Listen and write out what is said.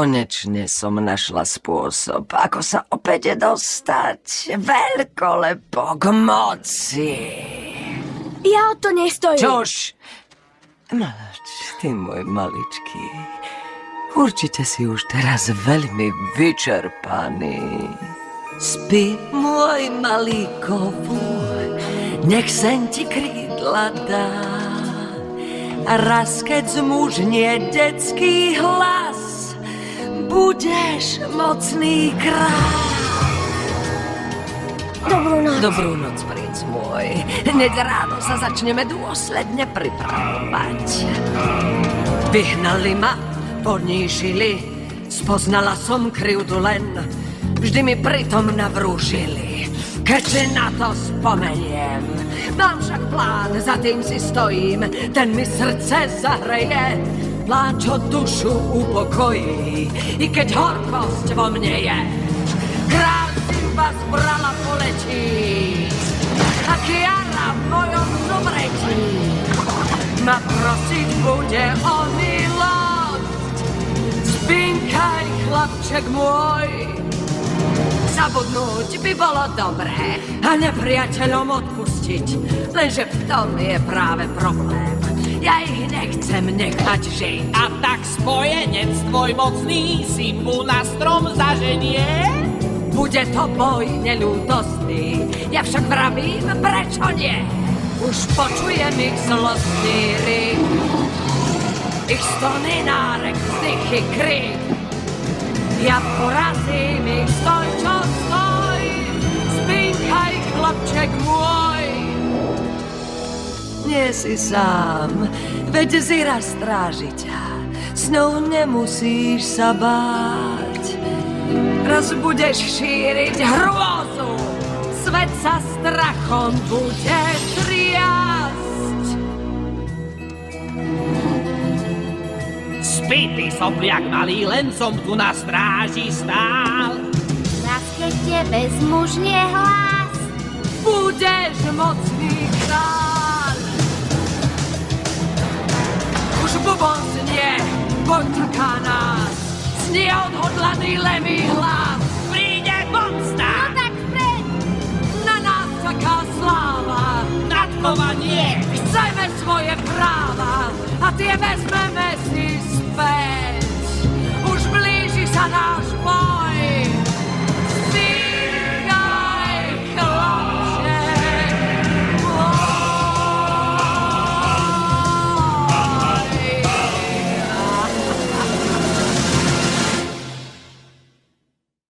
Konečne som našla spôsob, ako sa opäť dostať veľkolepo k moci. Ja o to nestojím. Čož? Mlč, ty môj maličký. Určite si už teraz veľmi vyčerpaný. Spí, môj malý kovúr, nech sen ti krídla dá. A raz, keď zmužnie detský hlas, budeš mocný kráľ. Dobrú noc, princ môj. Hneď ráno sa začneme dôsledne pripravovať. Vyhnali ma, ponížili, spoznala som krivdu len, vždy mi pritom navrúžili. Keď si na to spomeniem, mám však plán, za tým si stojím, ten mi srdce zahreje, plán, čo dušu upokojí, i keď horkosť vo mne je. Král Simba zbrala poletí, a Kiara v mojom zobretí ma prosiť bude o milosť. Spinkaj, chlapček môj, zabudnúť by bolo dobré a nepriateľom odpustiť, lenže v tom je práve problém. Ja ich nechcem nechať žiť. A tak spojenec tvoj mocný Simbu na strom zaženie? Bude to boj neľútostný, ja však vravím, prečo nie? Už počujem ich zlostný rik, ich stony, nárek, vzdychy, krik. Ja porazím ich, stoj, čo stoj, spinkaj, chlapček môj. Nie si sám, veď Zira stráži ťa, snou nemusíš sa báť. Raz budeš šíriť hrôzu, svet sa strachom bude triasť. Spýtý sopliak malý, len som tu na stráži stál. Raz keď tebe zmužnie hlas, Budeš mocný kráľ. Už bubon znie, počaká nás, znie odhodlaný levý hlas. Príde pomsta, no tak vpred. Na nás čaká sláva, nadkovanie. chceme svoje práva a tie vezmeme si späť.